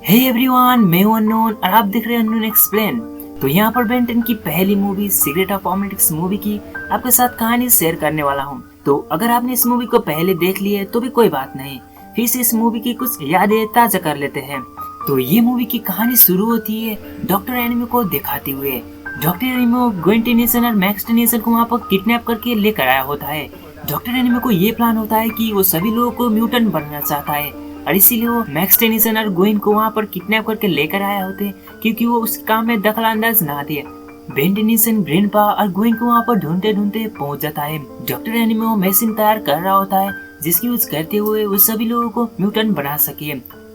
Hey everyone, मैं हूं unknown और आप देख रहे हैं अननोन एक्सप्लेन। तो यहाँ पर बेन 10 की पहली movie secret of Omnitrix movie की आपके साथ कहानी शेयर करने वाला हूँ। तो अगर आपने इस मूवी को पहले देख ली है तो भी कोई बात नहीं, फिर से इस मूवी की कुछ यादें ताजा कर लेते हैं। तो ये मूवी की कहानी शुरू होती है डॉक्टर एनिमो को दिखाते हुए। डॉक्टर एनिमो ग्वेन टेनिसन और मैक्स टेनिसन को वहाँ पर किडनैप करके लेकर आया होता है। डॉक्टर एनिमो को ये प्लान होता है कि वो सभी लोगों को म्यूटेंट बनाना चाहता है और इसीलिए वो मैक्स टेनिसन और ग्वेन को वहाँ पर किडनैप करके लेकर आया होते हैं क्योंकि वो उस काम में दखल अंदाज ना दे। बेन टेनिसन ग्रैंडपा और ग्वेन को वहाँ पर ढूंढते ढूंढते पहुंच जाता है। डॉक्टर एनिमो मशीन तैयार कर रहा होता है जिसकी यूज करते हुए वो सभी लोगों को म्यूटेंट बना सके।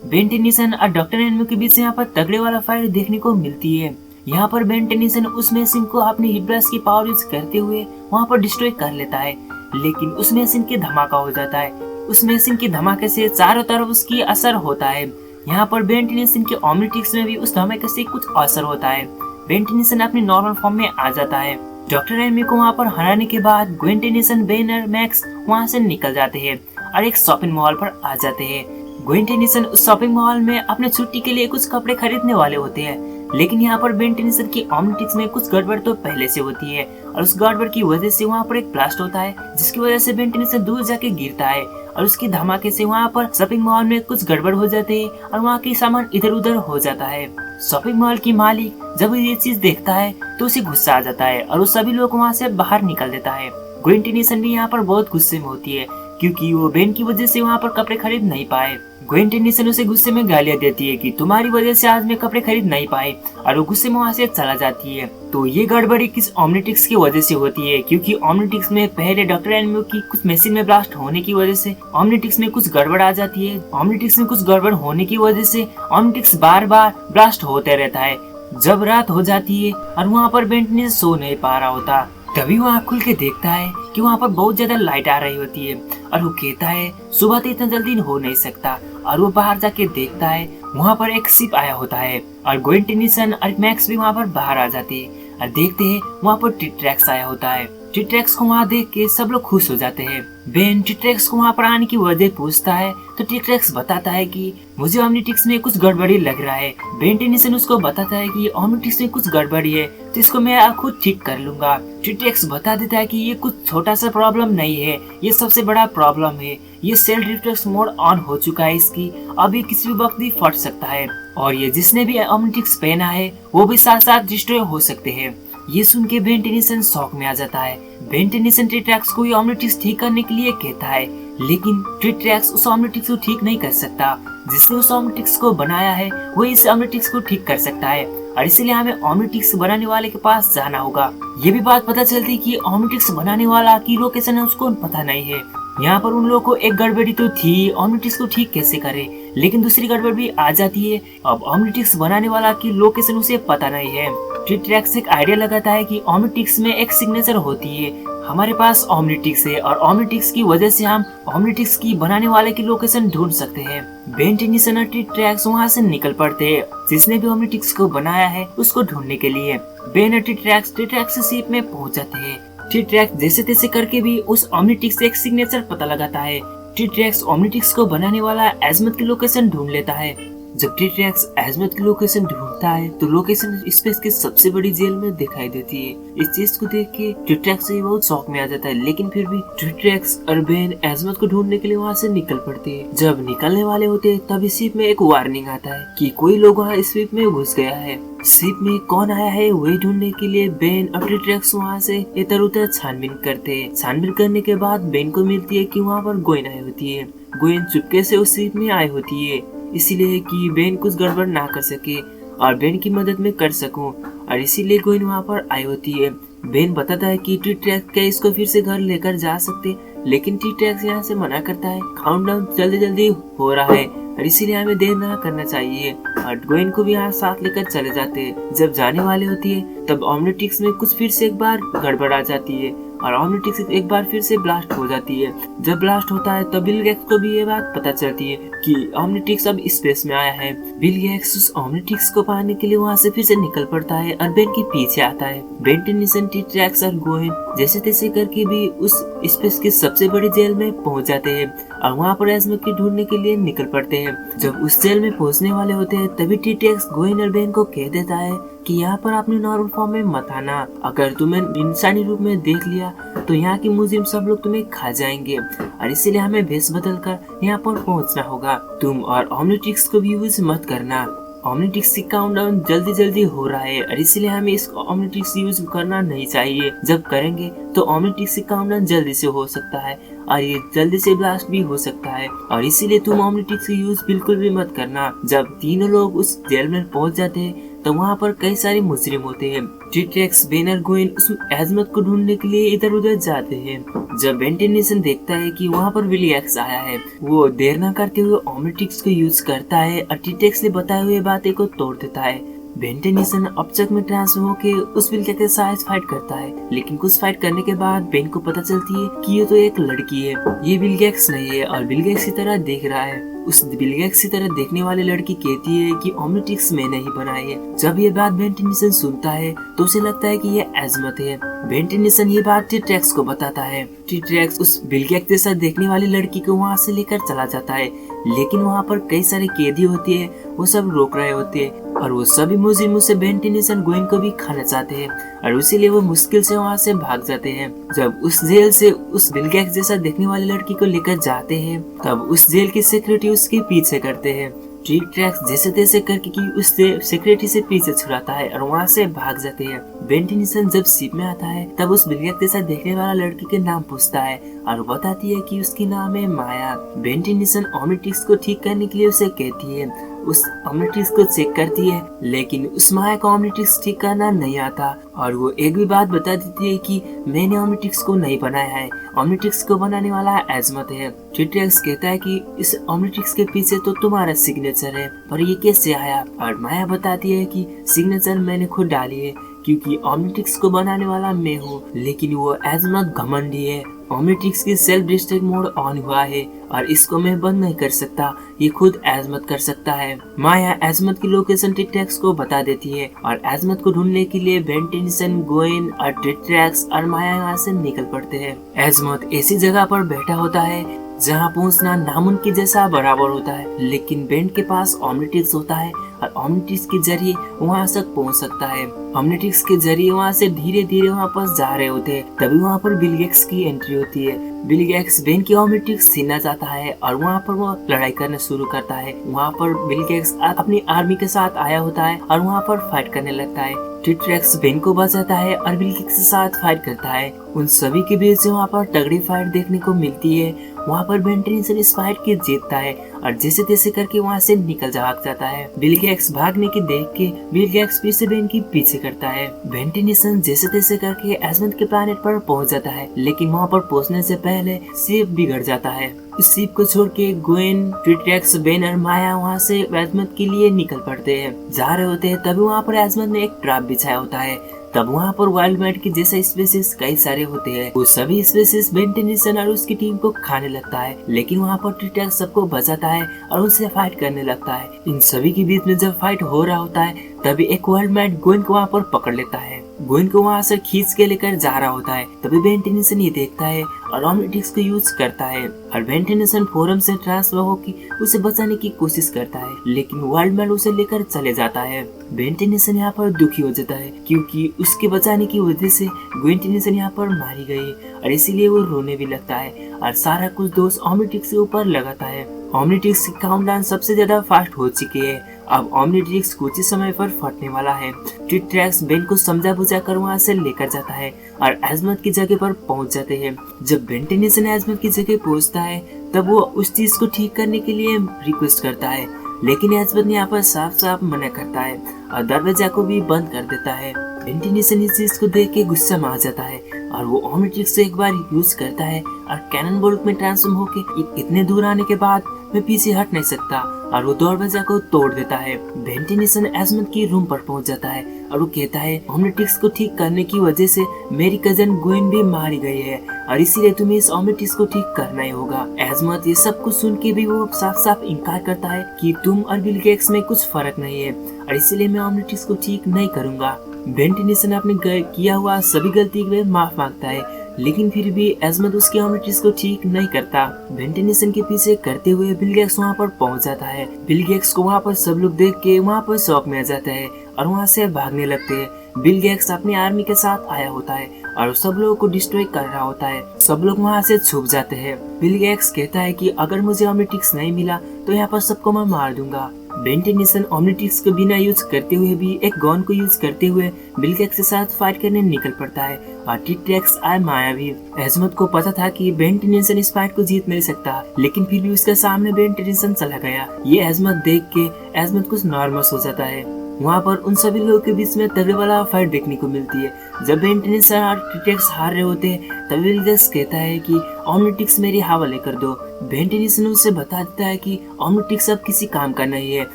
बेन टेनिसन और डॉक्टर एनिमो के बीच यहाँ पर तगड़े वाला फाइट देखने को मिलती है। यहाँ पर बेन टेनिसन उस मशीन को अपनी हीट ब्लास्ट की पावर यूज करते हुए वहाँ पर डिस्ट्रॉय कर लेता है, लेकिन उस मशीन के धमाका हो जाता है। उस मशीन के धमाके से चारों तरफ उसकी असर होता है। यहाँ पर बेन टेनिसन के ओमनिट्रिक्स में भी उस धमाके से कुछ असर होता है। बेन टेनिसन अपनी नॉर्मल फॉर्म में आ जाता है। डॉक्टर एनिमो को वहाँ पर हराने के बाद ग्वेन टेनिसन, बेन और मैक्स वहाँ से निकल जाते हैं और एक शॉपिंग मॉल पर आ जाते हैं। ग्वेन टेनिसन उस शॉपिंग मॉल में अपने छुट्टी के लिए कुछ कपड़े खरीदने वाले होते हैं, लेकिन यहाँ पर बेन टेनिसन की ओमनिट्रिक्स में कुछ गड़बड़ तो पहले से होती है और उस गड़बड़ की वजह से वहाँ पर एक ब्लास्ट होता है जिसकी वजह से बेन टेनिसन दूर जाके गिरता है और उसकी धमाके से वहाँ पर शॉपिंग मॉल में कुछ गड़बड़ हो जाते हैं और वहाँ की सामान इधर उधर हो जाता है। शॉपिंग मॉल की मालिक जब ये चीज देखता है तो उसे गुस्सा आ जाता है और वो सभी लोग वहाँ से बाहर निकल देता है। ग्वेन टेनिसन भी यहाँ पर बहुत गुस्से में होती है क्योंकि वो बेन की वजह से वहाँ पर कपड़े खरीद नहीं पाए। ग्वेन टेनिसन उसे गुस्से में गालियां देती है कि तुम्हारी वजह से आज मैं कपड़े खरीद नहीं पाए और वो गुस्से में वहाँ से चला जाती है। तो ये गड़बड़ी किस ओमनिट्रिक्स की वजह से होती है क्योंकि ओमनिट्रिक्स में पहले डॉक्टर एनिमो की कुछ मशीन में ब्लास्ट होने की वजह से ओमनिट्रिक्स में कुछ गड़बड़ आ जाती है। ओमनिट्रिक्स में कुछ गड़बड़ होने की वजह से ओमनिट्रिक्स बार बार ब्लास्ट होते रहता है। जब रात हो जाती है और वहाँ पर बेन टेनिसन सो नहीं पा रहा होता, तभी वो आँख खुल के देखता है कि वहाँ पर बहुत ज्यादा लाइट आ रही होती है और वो कहता है सुबह तो इतना जल्दी हो नहीं सकता और वो बाहर जाके देखता है वहाँ पर एक शिप आया होता है और ग्वेन टेनिसन और मैक्स भी वहाँ पर बाहर आ जाते हैं और देखते हैं वहाँ पर टी-ट्रेक्स आया होता है। टी-ट्रेक्स को वहाँ देख के सब लोग खुश हो जाते हैं। बेन टी-ट्रेक्स को वहाँ पर आने की वजह पूछता है तो टी-ट्रेक्स बताता है कि मुझे ओमनिट्रिक्स में कुछ गड़बड़ी लग रहा है। बेन टेनिसन उसको बताता है कि ओमनिट्रिक्स में कुछ गड़बड़ी है तो इसको मैं खुद ठीक कर लूंगा। टी-ट्रेक्स बता देता है कि ये कुछ छोटा सा प्रॉब्लम नहीं है, ये सबसे बड़ा प्रॉब्लम है। ये सेल रिफ्लेक्स मोड ऑन हो चुका है इसकी, अभी किसी भी वक्त भी फट सकता है और ये जिसने भी ओमनिट्रिक्स पहना है वो भी साथ साथ डिस्ट्रॉय हो सकते हैं। ये सुन के बेन टेनिसन शॉक में आ जाता है। बेन टेनिसन टी-ट्रेक्स को ये ओमनिट्रिक्स ठीक करने के लिए कहता है, लेकिन टी-ट्रेक्स उस ओमनिट्रिक्स को ठीक नहीं कर सकता। जिसने उस ओमनिट्रिक्स को बनाया है वो इस ओमनिट्रिक्स को ठीक कर सकता है और इसलिए हमें ओमनिट्रिक्स बनाने वाले के पास जाना होगा। ये भी बात पता चलती कि ओमनिट्रिक्स बनाने वाला की लोकेशन है उसको पता नहीं है। यहाँ पर उन लोगों को एक गड़बड़ी तो थी, ओमनिट्रिक्स को ठीक कैसे करे, लेकिन दूसरी गड़बड़ भी आ जाती है। अब ओमनिट्रिक्स बनाने वाला की लोकेशन उसे पता नहीं है। टी-ट्रेक्स एक आइडिया लगाता है कि ओमनिट्रिक्स में एक सिग्नेचर होती है, हमारे पास ओमनिट्रिक्स है और ओमनिट्रिक्स की वजह से हम ओमनिट्रिक्स की बनाने वाले की लोकेशन ढूंढ सकते हैं। बेन टेनिसन और टी-ट्रेक्स वहाँ से निकल पड़ते हैं जिसने भी ओमनिट्रिक्स को बनाया है उसको ढूंढने के लिए। बेन और टी-ट्रेक्स शिप में पहुंच जाते हैं। टी-ट्रेक्स जैसे तैसे करके भी उस ओमनिट्रिक्स से एक सिग्नेचर पता लगाता है। टी-ट्रेक्स ओमनिट्रिक्स को बनाने वाला एजमत की लोकेशन ढूंढ लेता है। जब टी-ट्रेक्स एजमत की लोकेशन ढूंढता है तो लोकेशन स्पेस की सबसे बड़ी जेल में दिखाई देती है। इस चीज को देख के टी-ट्रेक्स भी बहुत शौक में आ जाता है, लेकिन फिर भी टी-ट्रेक्स और बेन एजमत को ढूंढने के लिए वहाँ से निकल पड़ते हैं। जब निकलने वाले होते हैं तभी शिप में एक वार्निंग आता है कि कोई लोग वहाँ इस शिप में घुस गया है। शिप में कौन आया है वही ढूंढने के लिए बेन और टी-ट्रेक्स वहाँ से इधर उधर छानबीन करते हैं। छानबीन करने के बाद बेन को मिलती है कि वहाँ पर ग्वेन आई होती है। ग्वेन चुपके से उस शिप में आई होती है इसीलिए कि बेन कुछ गड़बड़ ना कर सके और बेन की मदद में कर सकूं, और इसीलिए ग्वेन वहाँ पर आई होती है। बेन बताता है कि टी-ट्रेक्स क्या इसको फिर से घर लेकर जा सकते, लेकिन टी-ट्रेक्स यहाँ से मना करता है। काउंटडाउन जल्दी जल्दी हो रहा है और इसीलिए हमें देर ना करना चाहिए और ग्वेन को भी यहाँ साथ लेकर चले जाते हैं। जब जाने वाले होती है तब ओमनिट्रिक्स में कुछ फिर से एक बार गड़बड़ आ जाती है और ओमनिट्रिक्स एक बार फिर से ब्लास्ट हो जाती है। जब ब्लास्ट होता है तब बिल गेट्स को भी ये बात पता चलती है कि ओमनिट्रिक्स अब स्पेस में आया है। बिल गेट्स उस ओमनिट्रिक्स को पाने के लिए वहाँ से फिर से निकल पड़ता है और बेन के पीछे आता है। बेन टेनिसन, टी-ट्रेक्स और ग्वेन जैसे तैसे करके भी उस स्पेस की सबसे बड़ी जेल में पहुँच जाते हैं और वहाँ पर एजमत की ढूंढने के लिए निकल पड़ते हैं। जब उस जेल में पहुँचने वाले होते हैं तभी टी-टेक्स गोइन और बेन को कह देता है कि यहाँ पर अपने नॉर्मल फॉर्म में मत आना, अगर तुम्हें इंसानी रूप में देख लिया तो यहाँ की मुजिम सब लोग तुम्हें खा जाएंगे और इसीलिए हमें भेष बदल कर यहाँ पर पहुँचना होगा। तुम और ओमनिट्रिक्स को भी यूज मत करना। ओमनिट्रिक्स की काउंटडाउन जल्दी हो रहा है और इसीलिए हमें इस ओमनिट्रिक्स यूज करना नहीं चाहिए। जब करेंगे तो ओमनिट्रिक्स की काउंटडाउन जल्दी से हो सकता है और ये जल्दी से ब्लास्ट भी हो सकता है और इसीलिए तुम ओमनिट्रिक्स की यूज बिल्कुल भी मत करना। जब तीनों लोग उस जेल में पहुंच जाते हैं तो वहाँ पर कई सारे मुजरिम होते हैं। टी-टेक्स, बेन और गोइन उस एजमत को ढूंढने के लिए इधर उधर जाते हैं। जब बेन टेनिसन देखता है कि वहाँ पर विली एक्स आया है, वो देर न करते हुए ओमनिट्रिक्स को यूज करता है और टी-टेक्स ने बताए हुए बातें को तोड़ देता है। बेन टेनिसन अपचक में ट्रांसफॉर्म होकर उस विल के साथ फाइट करता है, लेकिन कुछ फाइट करने के बाद बेन को पता चलती है कि ये तो एक लड़की है, ये विल गैक्स नहीं है और विल गैक्स की तरह देख रहा है। उस विल गैक्स की तरह देखने वाली लड़की कहती है कि ओमनिट्रिक्स मैंने ही बनाई है। जब ये बात बेन टेनिसन सुनता है तो उसे लगता है कि ये एजमत है। बेन टेनिसन ये बात टी-टेक्स को बताता है। टी-टेक्स उस विल गैक्स के साथ देखने वाली लड़की को वहाँ से लेकर चला जाता है, लेकिन वहाँ पर कई सारे कैदी होती है, वो सब रोक रहे होते हैं और वो सभी मुजिम उसे बेन टेनिसन गोइन को भी खाना चाहते हैं और इसीलिए वो मुश्किल से वहाँ से भाग जाते हैं। जब उस जेल से उस विल गैक्स जैसा देखने वाली लड़की को लेकर जाते हैं तब उस जेल की सिक्योरिटी उसके पीछे करते हैं। टी-टेक्स जैसे तैसे करके कि उससे सिक्योरिटी से पीछे छुड़ाता है और वहाँ से भाग जाते हैं। बेन टेनिसन जब शिप में आता है तब उस विल गैक्स जैसा देखने वाला लड़की के नाम पूछता है और बताती है कि उसकी नाम है माया। बेन टेनिसन ओमनिट्रिक्स को ठीक करने के लिए उसे कहती है, उस ओमनिट्रिक्स को चेक करती है, लेकिन उस माया को ओमनिट्रिक्स ठीक करना नहीं आता और वो एक भी बात बता देती है कि मैंने ओमनिट्रिक्स को नहीं बनाया है, ओमनिट्रिक्स को बनाने वाला एजमत है। टी-टेक्स कहता है कि इस ओमनिट्रिक्स के पीछे तो तुम्हारा सिग्नेचर है, पर ये कैसे आया? और माया बताती है कि सिग्नेचर मैंने खुद डाली है क्योंकि ओमनिट्रिक्स को बनाने वाला मैं हूँ, लेकिन वो एजमत घमंडी है। ओमनिट्रिक्स की सेल्फ डिस्ट्रक्ट मोड ऑन हुआ है और इसको मैं बंद नहीं कर सकता, ये खुद एजमत कर सकता है। माया एजमत की लोकेशन टी-टेक्स को बता देती है और एजमत को ढूंढने के लिए बेन टेनिसन, गोइन और टी-टेक्स और माया यहाँ से निकल पड़ते हैं। एजमत ऐसी जगह पर बैठा होता है जहाँ पहुँचना नामुमकिन जैसा बराबर होता है, लेकिन बेन के पास ओमनिट्रिक्स होता है और ओमनिट्रिक्स के जरिए वहाँ तक पहुँच सकता है। ओमनिट्रिक्स के जरिए वहाँ से धीरे धीरे वहाँ पास जा रहे होते हैं, तभी वहाँ पर विल गैक्स की एंट्री होती है। विल गैक्स बेन की ओमनिट्रिक्स छीनना चाहता है और वहाँ पर वो लड़ाई करना शुरू करता है। वहाँ पर विल गैक्स अपनी आर्मी के साथ आया होता है और वहाँ पर फाइट करने लगता है। टी-टेक्स बेन को बचाता है और विल गैक्स के साथ फाइट करता है। उन सभी के बीच से वहाँ पर तगड़ी फाइट देखने को मिलती है। वहाँ पर बेन टेनिसन इस फाइट की जीतता है और जैसे तैसे करके वहाँ से निकल जाता है। विल गैक्स भागने की देख के विल गैक्स फिर से बेन की पीछे करता है। बेन टेनिसन जैसे तैसे करके एजमत के प्लैनेट पर पहुँच जाता है, लेकिन वहाँ पर पहुँचने से पहले शिप बिगड़ जाता है। इस शिप को छोड़ के गोइन, टी-टेक्स, बेन और माया वहाँ से एजमत के लिए निकल पड़ते हैं। जा रहे होते हैं तभी वहाँ पर एजमत ने एक ट्रैप बिछाया होता है। तब वहाँ पर वाइल्ड मैट के जैसे स्पेसीज कई सारे होते हैं। वो सभी स्पेसीज बेन टेनिसन और उसकी टीम को खाने लगता है, लेकिन वहाँ पर टी-टेक्स सबको बचाता है और उनसे फाइट करने लगता है। इन सभी के बीच में जब फाइट हो रहा होता है तभी एक वाइल्ड मैट गोइन को वहाँ पर पकड़ लेता है। गोइन को वहाँ से खींच के लेकर जा रहा होता है, तभी बेन टेनिसन ये देखता है और ओमनिट्रिक्स को यूज करता है और बेन टेनिसन फोरम से ट्रांसफर होकर उसे बचाने की कोशिश करता है, लेकिन वाइल्ड मैन उसे लेकर चले जाता है। बेन टेनिसन यहाँ पर दुखी हो जाता है क्योंकि उसके बचाने की वजह से गोइन टेनिसन यहाँ पर मारी गई और इसीलिए वो रोने भी लगता है और सारा कुछ दोष ओमनिट्रिक्स के ऊपर लगाता है। ओमनिट्रिक्स की काउंटडाउन सबसे ज्यादा फास्ट हो चुकी है। अब ओमनिट्रिक्स कुछ ही समय पर फटने वाला है। टी-टेक्स बेन को समझा बुझा कर वहाँ से लेकर जाता है और एजमत की जगह पर पहुँच जाते हैं। जब बेन टेनिसन एजमत की जगह पहुँचता है तब वो उस चीज को ठीक करने के लिए रिक्वेस्ट करता है, लेकिन एजमत ने यहाँ पर साफ साफ मना करता है और दरवाजा को भी बंद कर देता है। बेन टेनिसन इस चीज को देख के गुस्सा में आ जाता है और वो ओमनिट्रिक्स से एक बार यूज करता है और कैनन बोल्ट में ट्रांसफॉर्म होके इतने दूर आने के बाद मैं पीछे हट नहीं सकता और वो दरवाजा को तोड़ देता है। बेन टेनिसन एजमत की रूम पर पहुंच जाता है और वो कहता है ओमनिट्रिक्स को ठीक करने की वजह से मेरी कजन गोइन भी मारी गई है और इसीलिए तुम्हें इस ओमनिट्रिक्स को ठीक करना ही होगा। एजमत ये सब कुछ सुन के भी वो साफ साफ इनकार करता है कि तुम और विल गैक्स में कुछ फर्क नहीं है और इसीलिए मैं ओमनिट्रिक्स को ठीक नहीं करूंगा। बेन टेनिसन अपने किया हुआ सभी गलती के लिए माफ मांगता है लेकिन फिर भी एजमत उसकी ऑमलेट्स को ठीक नहीं करता। बेंटेन नीसन के पीछे करते हुए बिल गेट्स वहाँ पर पहुँच जाता है। बिल गेट्स को वहाँ पर सब लोग देख के वहाँ पर शॉक में आ जाता है और वहाँ से भागने लगते हैं। बिल गेट्स अपनी आर्मी के साथ आया होता है और सब लोगों को डिस्ट्रॉय कर रहा होता है। सब लोग वहाँ से छुप जाते हैं। बिल गेट्स कहता है कि अगर मुझे ऑमलेट्स नहीं मिला तो यहाँ पर सबको मैं मार दूंगा। बेंटेन नीसन ऑमलेट्स को बिना यूज करते हुए भी एक गन को यूज करते हुए बिल गेट्स के साथ फाइट करने निकल पड़ता है और टी-रेक्स आए मायावी। एजमत को पता था कि बेंटेन नीसन इस फाइट को जीत नहीं सकता, लेकिन फिर भी उसके सामने बेंटेन नीसन चला गया। ये एजमत देख के एजमत कुछ नॉर्मस हो जाता है। वहाँ पर उन सभी लोगों के बीच में तगड़े वाला फाइट देखने को मिलती है। जब बेंटेन नीसन और टी-रेक्स हार रहे होते हैं तब बिल गेट्स कहता है कि ऑमलेट्स मेरे हवाले कर दो। बेंटेन नीसन उसे बता देता है कि ऑमलेट्स अब किसी काम का नहीं है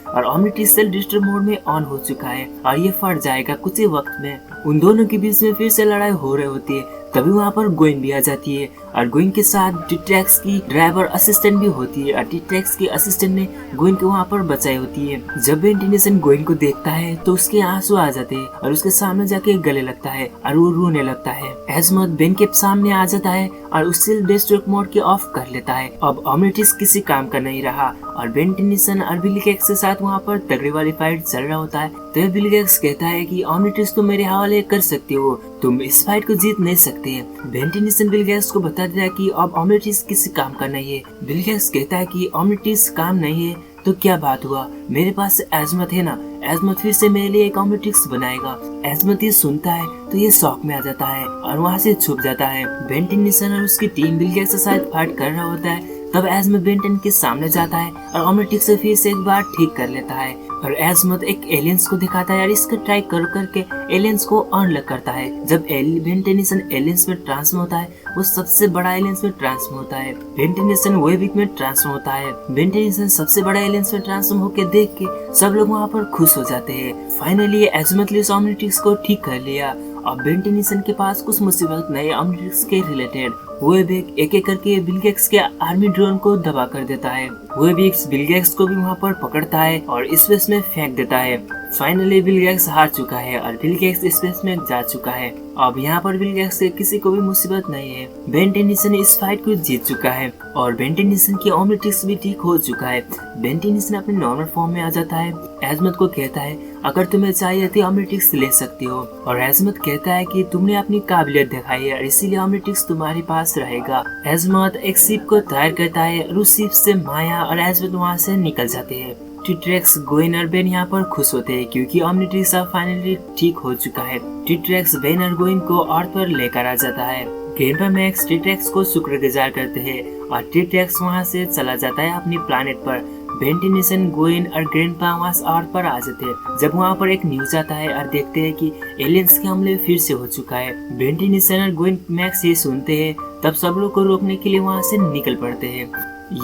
और ऑमलेट्स सेल्फ डिस्ट्रॉय मोड में ऑन हो चुका है और ये फट जाएगा कुछ ही वक्त में। उन दोनों के बीच में फिर से लड़ाई हो रही होती है। तभी वहाँ पर गोइन भी आ जाती है और गोइन के साथ टी-रेक्स की ड्राइवर असिस्टेंट भी होती है और टी-रेक्स की असिस्टेंट ने गोइन को वहाँ पर बचाई होती है। जब बेंटेन नीसन गोइन को देखता है तो उसके आंसू आ जाते हैं और उसके सामने जाके गले लगता है और वो रोने लगता है। एजमत बेन के सामने आ जाता है और उससे डिस्ट्रॉय मोड के ऑफ कर लेता है। अब ऑमलेट्स किसी काम का नहीं रहा और बेंटेन नीसन और बिल गेट्स के साथ वहाँ पर तगड़ी वाली फाइट चल रहा होता है। तो बिल गेट्स कहता है कि ऑमलेट्स तुम मेरे हवाले कर सकते हो, तुम इस फाइट को जीत नहीं सकते। बेंटेन नीसन बिल गेट्स को बता देता है कि अब ऑमलेट्स किसी काम का नहीं है। बिल गेट्स कहता है कि ऑमलेट्स काम नहीं है तो क्या बात हुआ, मेरे पास एजमत है ना, एजमत फिर से मेरे लिए एक ऑमलेट्स बनाएगा। एजमत ये सुनता है तो ये शॉक में आ जाता है और वहाँ से छुप जाता है। बेंटेन नीसन और उसकी टीम बिल गेट्स के साथ फाइट कर रहा होता है। तब एजमत बेंटेन के सामने जाता है और ऑमलेट्स से फिर से एक बार ठीक कर लेता है और एजमत एक एलियंस को दिखाता है और इसका ट्राई कर करके एलियंस को अनलॉक करता है। जब बेंटेन नीसन एलियंस में ट्रांसफर होता है वो सबसे बड़ा एलियंस में ट्रांसफर होता है। बेंटेन नीसन वेविक में ट्रांसफर होता है। बेंटेन नीसन सबसे बड़ा एलियंस में ट्रांसफर होकर देख के सब लोग वहाँ पर खुश हो जाते हैं। फाइनली एजमत ने ऑमलेट्स को ठीक कर लिया। अब बेंटेन नीसन के पास कुछ मुसीबत नहीं ऑमलेट्स के रिलेटेड। वो एक एक करके बिल गेट्स के आर्मी ड्रोन को दबा कर देता है। वो बिल गेट्स को भी वहाँ पर पकड़ता है और स्पेस में फेंक देता है। फाइनली बिल गेट्स हार चुका है और बिल गेट्स स्पेस में जा चुका है। अब यहाँ पर बिल गेट्स से किसी को भी मुसीबत नहीं है। बेंटेन नीसन इस फाइट को जीत चुका है और बेंटेन नीसन की ऑमलेट्स भी ठीक हो चुका है। बेंटेन नीसन अपने नॉर्मल फॉर्म में आ जाता है। एजमत को कहता है अगर तुम्हें चाहिए तो ऑमलेट्स ले सकती हो और एजमत कहता है कि तुमने अपनी काबिलियत दिखाई है और इसीलिए ऑमलेट्स तुम्हारे पास रहेगा। एजमत एक शिप को तैयार करता है और उस शिप से माया और एजमत वहाँ से निकल जाते हैं। टी-रेक्स, गोइन और बेन यहाँ पर खुश होते हैं क्योंकि ऑमलेट्स अब फाइनली ठीक हो चुका है। टी-रेक्स बेन और गोइन को अर्थ पर लेकर आ जाता है। ग्रैंडपा मैक्स टी-रेक्स को शुक्रगुजार करते हैं और टी-रेक्स वहाँ से चला जाता है अपनी प्लानेट पर। बेंटेन नीसन, गोइन और ग्रैंडपा वहाँ से अर्थ पर आ जाते हैं। जब वहाँ पर एक न्यूज आता है और देखते हैं कि एलियंस के हमले फिर से हो चुका है। बेंटेन नीसन और गोइन मैक्स ये सुनते हैं तब सब लोग को रोकने के लिए वहाँ से निकल पड़ते हैं।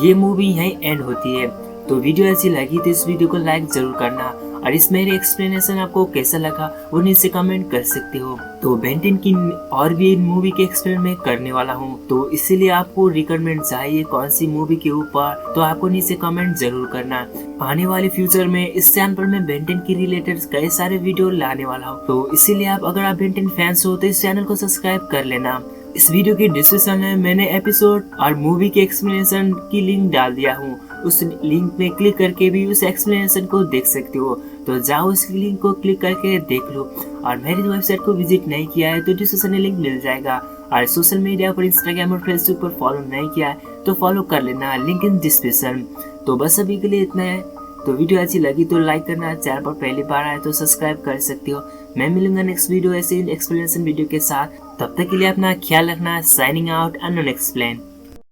ये मूवी यहीं एंड होती है। तो वीडियो अच्छी लगी तो इस वीडियो को लाइक जरूर करना और इस मेरे एक्सप्लेनेशन आपको कैसा लगा वो नीचे कमेंट कर सकते हो। तो बेंटेन की और भी मूवी के एक्सप्लेन मैं करने वाला हूँ, तो इसीलिए आपको रिकमेंड चाहिए कौन सी मूवी के ऊपर तो आपको नीचे कमेंट जरूर करना। आने वाले फ्यूचर में इस चैनल पर मैं बेंटेन की रिलेटेड कई सारे वीडियो लाने वाला हूँ, तो इसीलिए अगर आप बेंटेन फैंस हो तो इस चैनल को सब्सक्राइब कर लेना। इस वीडियो के डिस्क्रिप्शन में मैंने एपिसोड और मूवी के एक्सप्लेनेशन की लिंक डाल दिया हूँ। उस लिंक में क्लिक करके भी उस एक्सप्लेनेशन को देख सकते हो। तो जाओ उस लिंक को क्लिक करके देख लो और मेरी वेबसाइट को विजिट नहीं किया है तो डिस्क्रिप्शन में लिंक मिल जाएगा। और सोशल मीडिया पर इंस्टाग्राम और फेसबुक पर फॉलो नहीं किया है तो फॉलो कर लेना, लिंक इन डिस्क्रिप्शन। तो बस अभी के लिए इतना है। तो वीडियो अच्छी लगी तो लाइक करना, चैनल पर पहली बार आए तो सब्सक्राइब कर सकते हो। मैं मिलूंगा नेक्स्ट वीडियो ऐसे एक्सप्लेनेशन वीडियो के साथ। तब तक के लिए अपना ख्याल रखना। Signing out, unknown explain.